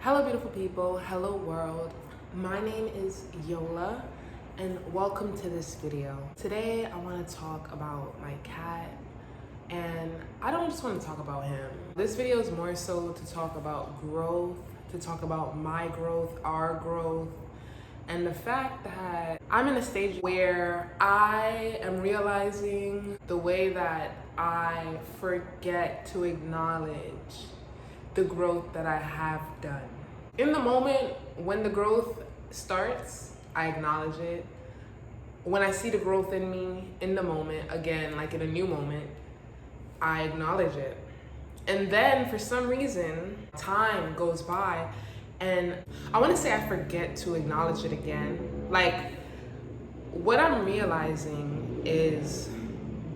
Hello, beautiful people. Hello, world. My name is Yola, and welcome to this video. Today, I want to talk about my cat, and I don't just want to talk about him. This video is more so to talk about growth, to talk about my growth, our growth, and the fact that I'm in a stage where I am realizing the way that I forget to acknowledge the growth that I have done. In the moment when the growth starts, I acknowledge it. When I see the growth in me in the moment, again, like in a new moment, I acknowledge it. And then for some reason, time goes by and I want to say I forget to acknowledge it again. Like, what I'm realizing is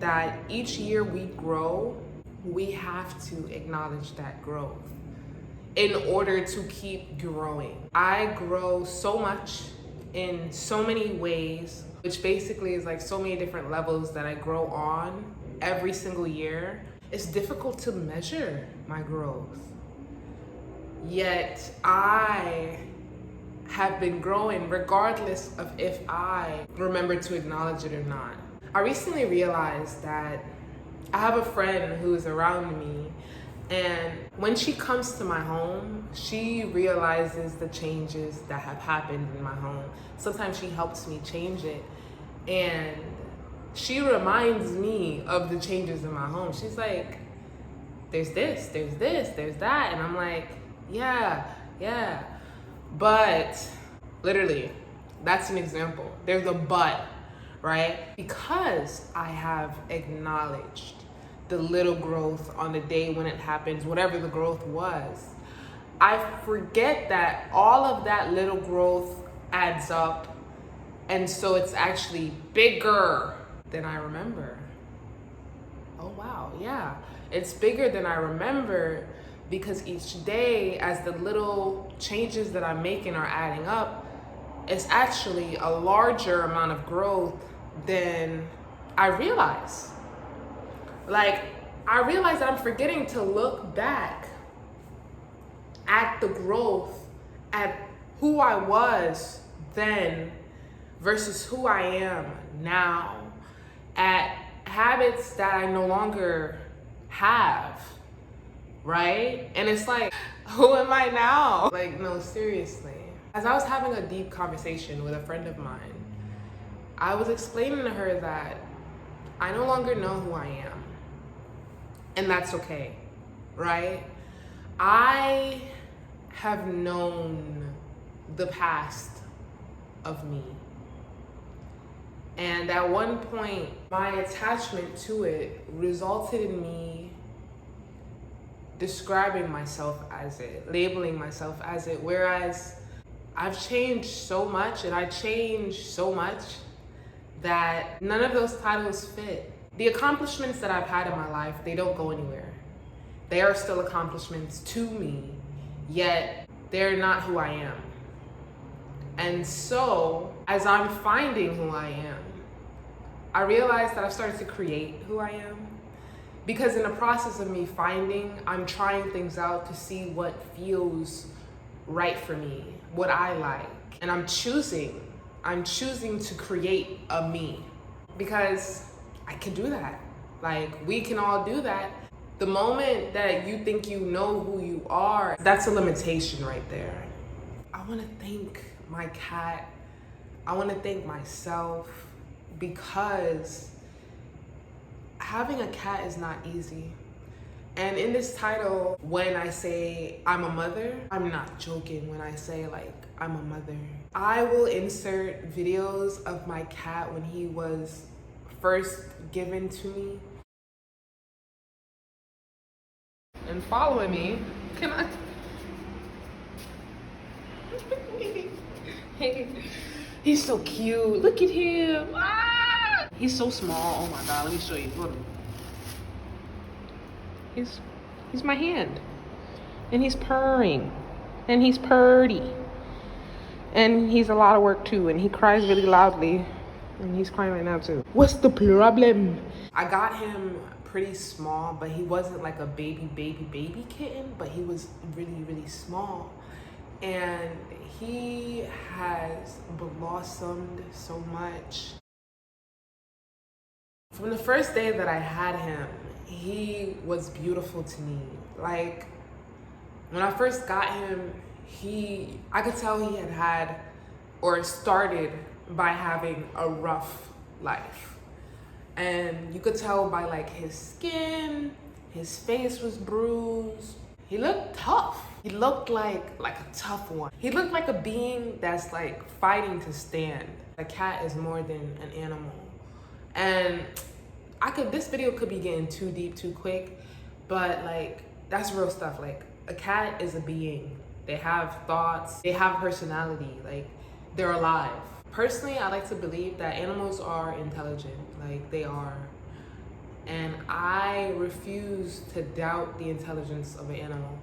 that each year we grow, we have to acknowledge that growth in order to keep growing. I grow so much in so many ways, which basically is like so many different levels that I grow on every single year. It's difficult to measure my growth. Yet I have been growing regardless of if I remember to acknowledge it or not. I recently realized that I have a friend who is around me, and when she comes to my home, she realizes the changes that have happened in my home. Sometimes she helps me change it, and she reminds me of the changes in my home. She's like, there's this, there's that. And I'm like, yeah. But literally, that's an example. There's a but, right? Because I have acknowledged the little growth on the day when it happens, whatever the growth was, I forget that all of that little growth adds up. And so it's actually bigger than I remember. Oh, wow. Yeah. It's bigger than I remember because each day, as the little changes that I'm making are adding up, it's actually a larger amount of growth than I realize. Like, I realize that I'm forgetting to look back at the growth, at who I was then versus who I am now, at habits that I no longer have, right? And it's like, who am I now? Like, no, seriously. As I was having a deep conversation with a friend of mine, I was explaining to her that I no longer know who I am. And that's okay, right? I have known the past of me. And at one point, my attachment to it resulted in me describing myself as it, labeling myself as it, whereas I've changed so much and I changed so much that none of those titles fit. The accomplishments that I've had in my life, they don't go anywhere. They are still accomplishments to me, yet they're not who I am. And so, as I'm finding who I am, I realized that I've started to create who I am. Because in the process of me finding, I'm trying things out to see what feels right for me, what I like. And I'm choosing to create a me. Because I can do that. Like, we can all do that. The moment that you think you know who you are, that's a limitation right there. I want to thank my cat. I want to thank myself, because having a cat is not easy. And in this title, when I say I'm a mother, I'm not joking when I say like I'm a mother. I will insert videos of my cat when he was first given to me. And following me, can I? He's so cute. Look at him. Ah! He's so small. Oh my God, let me show you. Look. He's my hand. And he's purring. And he's purty. And he's a lot of work too. And he cries really loudly. And he's crying right now too. What's the problem? I got him pretty small, but he wasn't like a baby kitten, but he was really, really small. and he has blossomed so much. From the first day that I had him, he was beautiful to me. Like, when I first got him, I could tell he had or started by having a rough life. And you could tell by like his skin, his face was bruised. He looked tough. He looked like a tough one. He looked like a being that's like fighting to stand. A cat is more than an animal. And this video could be getting too deep too quick, but like, that's real stuff. Like, a cat is a being. They have thoughts, they have personality, like, they're alive. Personally, I like to believe that animals are intelligent, like they are. And I refuse to doubt the intelligence of an animal.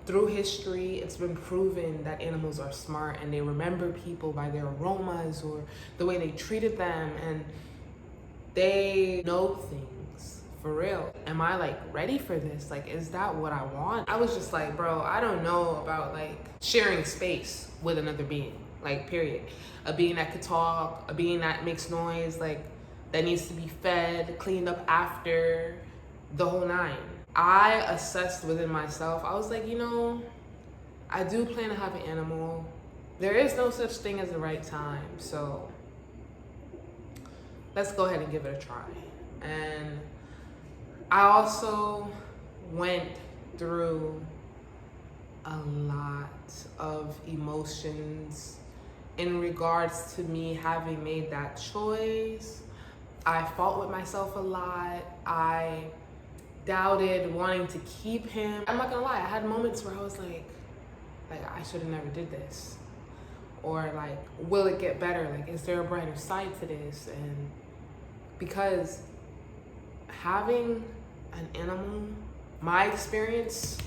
Through history, it's been proven that animals are smart and they remember people by their aromas or the way they treated them, and they know things for real. Am I like ready for this? Like, is that what I want? I was just like, bro, I don't know about like sharing space with another being, like, period. A being that could talk, a being that makes noise, like that needs to be fed, cleaned up after, the whole nine. I assessed within myself, I was like, you know, I do plan to have an animal. There is no such thing as the right time, so let's go ahead and give it a try. And I also went through a lot of emotions in regards to me having made that choice. I fought with myself a lot. I doubted wanting to keep him. I'm not gonna lie, I had moments where I was like I should have never did this. Or like, will it get better? Like, is there a brighter side to this? And because having an animal, my experience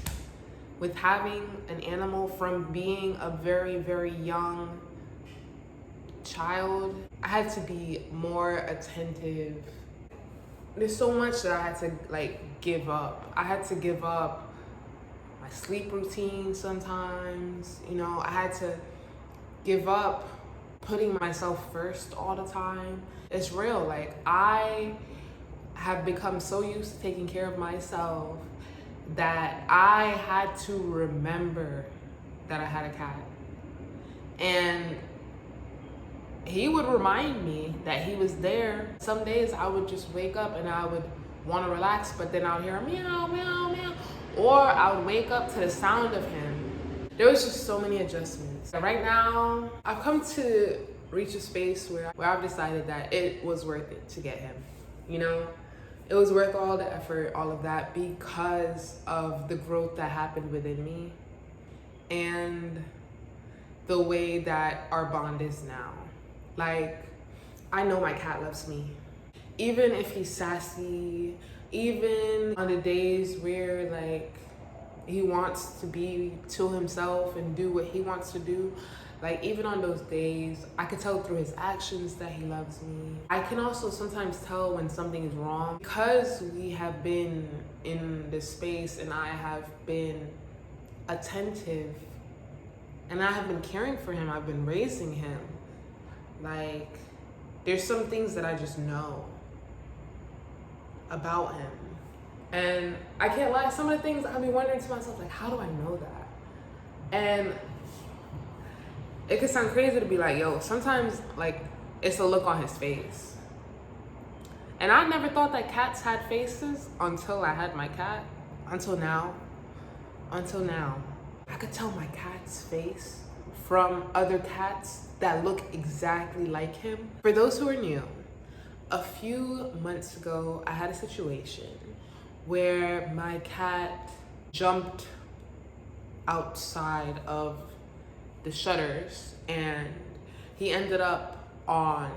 with having an animal from being a very, very young child, I had to be more attentive. There's so much that I had to like give up. I had to give up my sleep routine sometimes, you know, I had to give up putting myself first all the time. It's real, like I have become so used to taking care of myself that I had to remember that I had a cat. And he would remind me that he was there. Some days I would just wake up and I would want to relax, but then I would hear meow, meow, meow. Or I would wake up to the sound of him. There was just so many adjustments. Right now, I've come to reach a space where I've decided that it was worth it to get him. You know, it was worth all the effort, all of that, because of the growth that happened within me and the way that our bond is now. Like, I know my cat loves me. Even if he's sassy, even on the days where like he wants to be to himself and do what he wants to do, like even on those days, I could tell through his actions that he loves me. I can also sometimes tell when something is wrong because we have been in this space and I have been attentive and I have been caring for him. I've been raising him. Like, there's some things that I just know about him. And I can't lie, some of the things I'll be wondering to myself, like, how do I know that? And it could sound crazy to be like, yo, sometimes like it's a look on his face. And I never thought that cats had faces until I had my cat. Until now. I could tell my cat's face from other cats that look exactly like him. For those who are new, a few months ago, I had a situation where my cat jumped outside of the shutters and he ended up on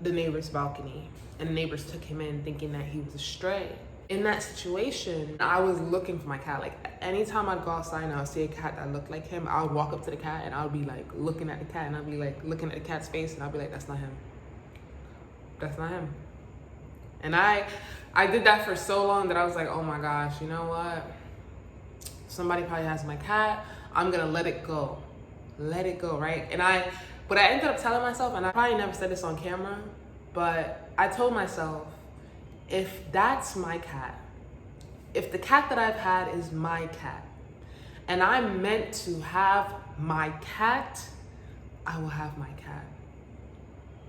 the neighbor's balcony, and the neighbors took him in thinking that he was a stray. In that situation, I was looking for my cat. Like, anytime I'd go outside and I would see a cat that looked like him, I would walk up to the cat and I would be like looking at the cat and I'd be like looking at the cat's face and I'd be like, that's not him. That's not him. And I did that for so long that I was like, oh my gosh, you know what? Somebody probably has my cat. I'm gonna let it go. let it go, right? But I ended up telling myself, and I probably never said this on camera, but I told myself, if that's my cat, if the cat that I've had is my cat, and I'm meant to have my cat, I will have my cat.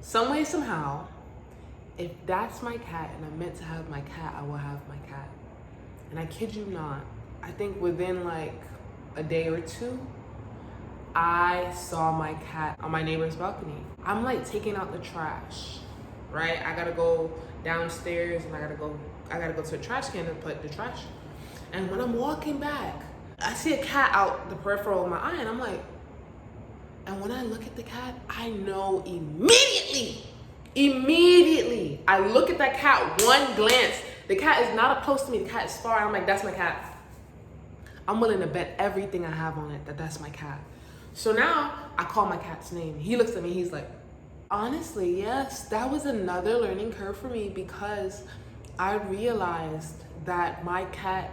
Some way, somehow, if that's my cat and I'm meant to have my cat, I will have my cat. And I kid you not, I think within like a day or two, I saw my cat on my neighbor's balcony. I'm like taking out the trash, right? I gotta go downstairs and I gotta go to the trash can and put the trash. And when I'm walking back, I see a cat out the peripheral of my eye, and I'm like, and when I look at the cat, I know immediately. I look at that cat, one glance. The cat is not up close to me, the cat is far. I'm like, that's my cat. I'm willing to bet everything I have on it that that's my cat. So now I call my cat's name. He looks at me, he's like, honestly, yes, that was another learning curve for me, because I realized that my cat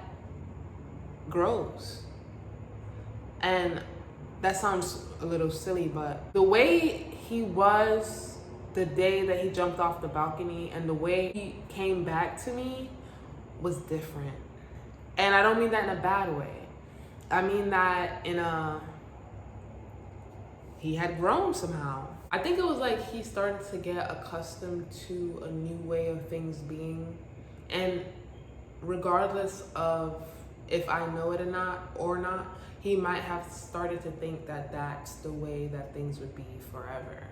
grows. And that sounds a little silly, but the way he was the day that he jumped off the balcony and the way he came back to me was different. And I don't mean that in a bad way. I mean that he had grown somehow. I think it was like he started to get accustomed to a new way of things being. And regardless of if I know it or not, he might have started to think that that's the way that things would be forever.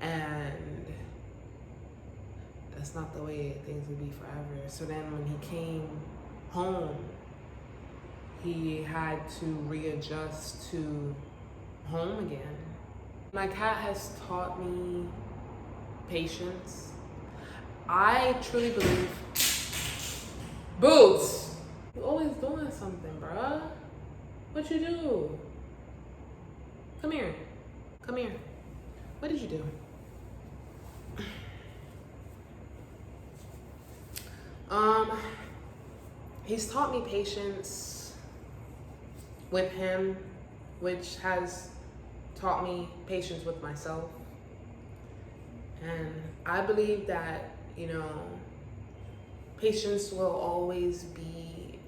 And that's not the way things would be forever. So then when he came home, he had to readjust to home again. My cat has taught me patience. I truly believe, Boots, you always doing something, bruh. What you do? Come here. Come here. What did you do? He's taught me patience with him, which has taught me patience with myself. And I believe that, patience will always be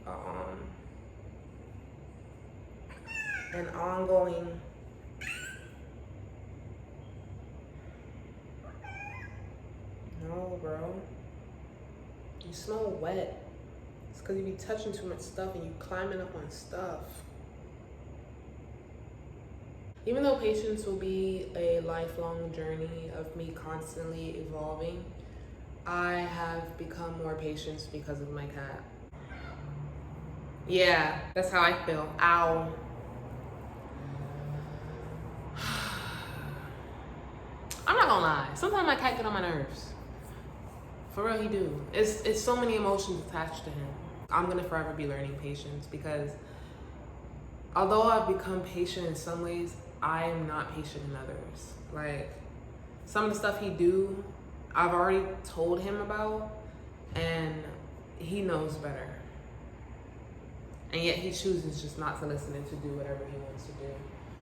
an ongoing No, bro. You smell wet. It's because you be touching too much stuff and you climbing up on stuff. Even though patience will be a lifelong journey of me constantly evolving, I have become more patient because of my cat. Yeah, that's how I feel. Ow. I'm not gonna lie. Sometimes my cat get on my nerves. For real, he do. It's so many emotions attached to him. I'm gonna forever be learning patience because although I've become patient in some ways, I am not patient in others. Like, some of the stuff he do, I've already told him about, and he knows better. And yet he chooses just not to listen and to do whatever he wants to do.